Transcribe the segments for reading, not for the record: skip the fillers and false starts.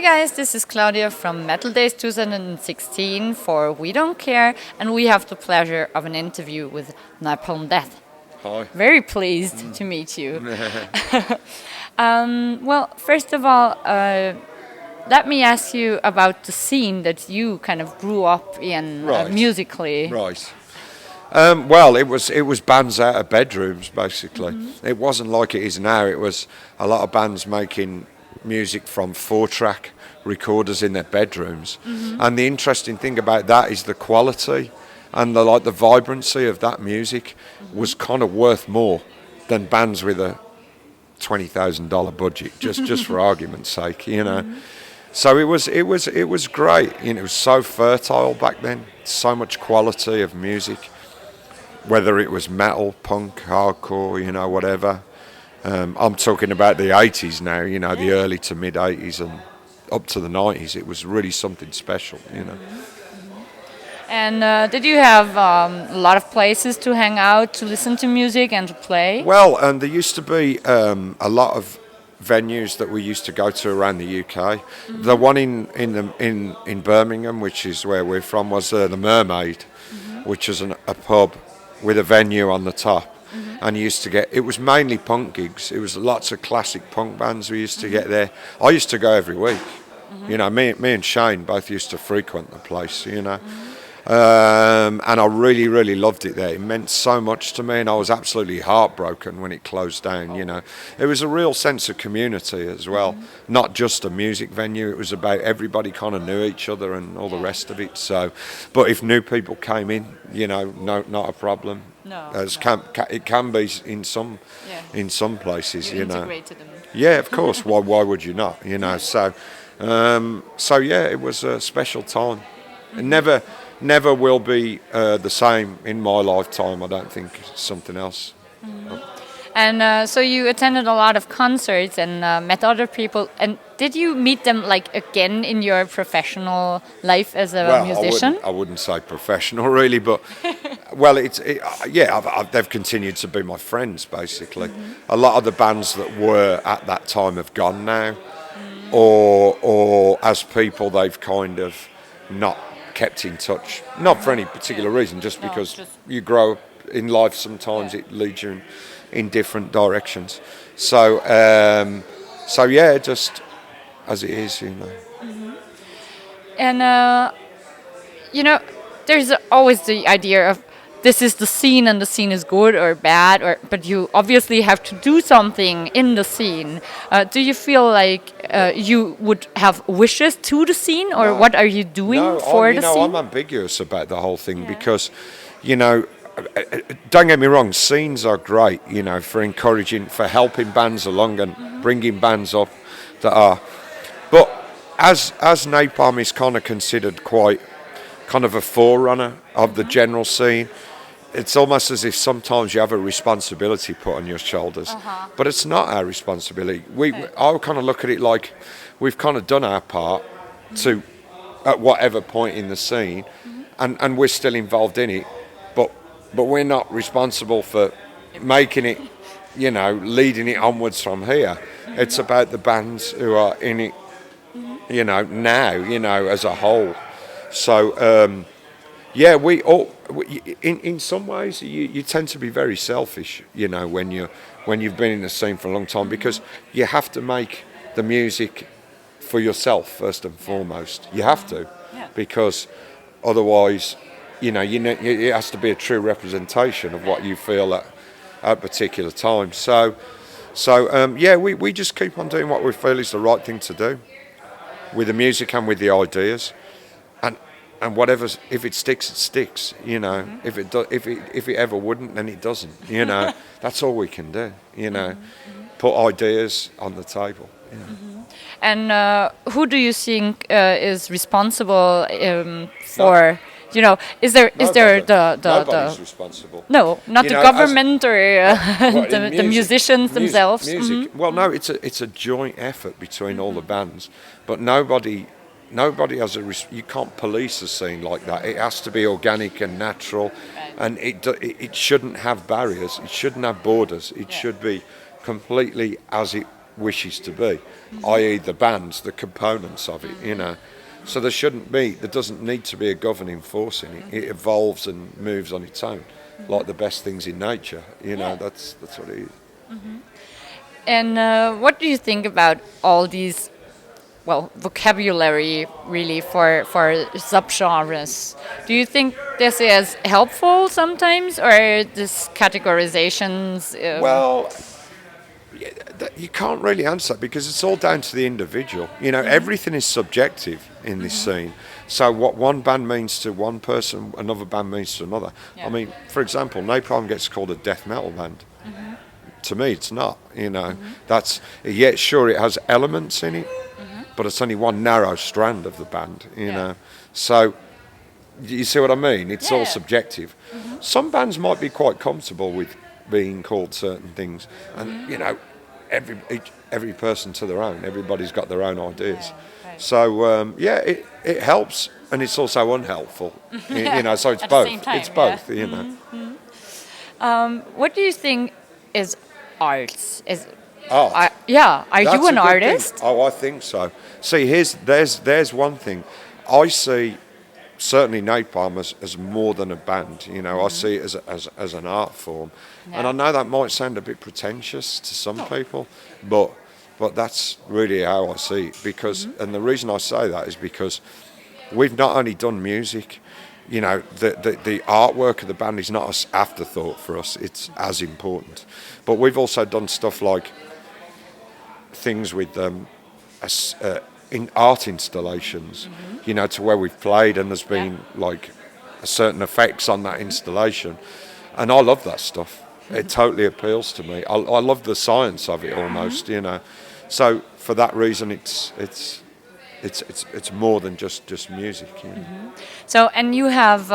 Hi guys, this is Claudia from Metaldays 2016 for We Don't Care, and we have the pleasure of an interview with Napalm Death. Hi. Very pleased to meet you. Well, first of all, let me ask you about the scene that you kind of grew up in Right. musically. Right. Well, it was bands out of bedrooms basically. It wasn't like it is now. It was a lot of bands making music from 4-track recorders in their bedrooms. And the interesting thing about that is the quality and the vibrancy of that music was kind of worth more than bands with a $20,000 budget, just for argument's sake, you know. So it was great. You know, it was so fertile back then. So much quality of music, whether it was metal, punk, hardcore, you know, whatever. I'm talking about the 80s now, you know, the early to mid 80s and up to the 90s. It was really something special, you know. And did you have a lot of places to hang out, to listen to music and to play? Well, and there used to be a lot of venues that we used to go to around the UK. The one in Birmingham, which is where we're from, was the Mermaid, which is a pub with a venue on the top. And you used to get, it was mainly punk gigs. It was lots of classic punk bands we used to get there. I used to go every week. You know, me and Shane both used to frequent the place, you know. And I really, really loved it there. It meant so much to me, and I was absolutely heartbroken when it closed down, you know. It was a real sense of community as well, not just a music venue. It was about everybody kind of knew each other and all the rest of it. So, but if new people came in, you know, not a problem. No. It can be in some places, you know. Integrated them. Yeah, of course. Why would you not? You know. So yeah, it was a special time. It never will be the same in my lifetime. I don't think. Something else. And so you attended a lot of concerts and met other people. And did you meet them like again in your professional life as a musician? I wouldn't say professional really, but well, they've continued to be my friends basically. A lot of the bands that were at that time have gone now, or as people they've kind of not kept in touch. Not for any particular reason, just because you grow up in life. Sometimes it leads you in different directions. So yeah, just as it is, you know. And you know, there's always the idea of this is the scene and the scene is good or bad, but you obviously have to do something in the scene. Do you feel like you would have wishes to the scene, or what are you doing for the scene? I'm ambiguous about the whole thing because, you know, don't get me wrong, scenes are great, you know, for encouraging, for helping bands along and bringing bands up that are. But as Napalm is kind of considered quite kind of a forerunner of the general scene, it's almost as if sometimes you have a responsibility put on your shoulders, but it's not our responsibility. I kind of look at it like we've kind of done our part to at whatever point in the scene, and we're still involved in it, but we're not responsible for making it, you know, leading it onwards from here. It's about the bands who are in it, you know, now, you know, as a whole. So yeah, in some ways you tend to be very selfish, you know, when you've been in the scene for a long time, because you have to make the music for yourself first and foremost. You have to, because otherwise, you know, it has to be a true representation of what you feel at a particular time. So yeah, we just keep on doing what we feel is the right thing to do with the music and with the ideas. And whatever's, if it sticks, it sticks. You know, if it ever wouldn't, then it doesn't. You know, that's all we can do. You know, put ideas on the table. You know. And who do you think is responsible for? You know, is there Nobody's responsible? No, not you the know, government or the musicians music, themselves. Music. Well, no, it's a joint effort between all the bands, but nobody has you can't police a scene like that. It has to be organic and natural, and it shouldn't have barriers. It shouldn't have borders. It should be completely as it wishes to be, i.e. the bands, the components of it, you know. So there doesn't need to be a governing force in it. It evolves and moves on its own, like the best things in nature, you know, that's what it is. And what do you think about all these, well, vocabulary really for subgenres? Do you think this is helpful sometimes, or this categorizations? Well, you can't really answer that because it's all down to the individual. You know, everything is subjective in this scene. So what one band means to one person, another band means to another. Yeah. I mean, for example, Napalm gets called a death metal band. To me, it's not. You know, sure, it has elements in it, but it's only one narrow strand of the band. You know, so you see what I mean? It's all subjective. Some bands might be quite comfortable with being called certain things, and you know, every person to their own. Everybody's got their own ideas. Right. So it helps, and it's also unhelpful. You know, so it's At the both. same time, It's both. You know. What do you think is arts? Is Art. are That's you an a good artist? thing. Oh, I think so. See, there's one thing. I see certainly Napalm as more than a band. You know, I see it as an art form, and I know that might sound a bit pretentious to some people, but that's really how I see it. Because, and the reason I say that is because we've not only done music. You know, the artwork of the band is not an afterthought for us. It's as important. But we've also done stuff like things with in art installations, you know, to where we've played and there's been like certain effects on that installation. And I love that stuff. It totally appeals to me. I love the science of it almost, you know. So for that reason, it's more than just music. You know? So, and you have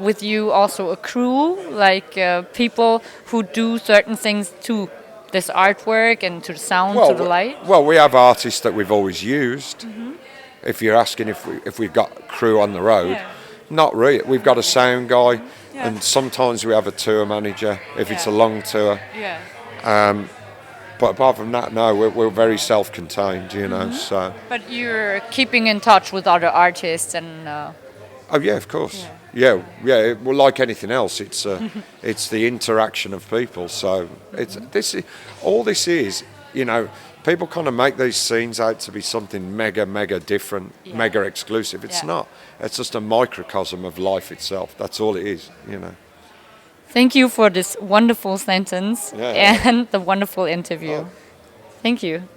with you also a crew, like people who do certain things to this artwork and to the sound, to the light? Well, we have artists that we've always used. If you're asking if we've got a crew on the road, not really. We've got a sound guy, and sometimes we have a tour manager if it's a long tour. But apart from that, no, we're very self-contained, you know. So. But you're keeping in touch with other artists and. Oh yeah, of course. Yeah. Well, like anything else, it's the interaction of people. So all this is, you know, people kind of make these scenes out to be something mega different, mega exclusive. It's not. It's just a microcosm of life itself. That's all it is, you know. Thank you for this wonderful sentence and the wonderful interview. Thank you.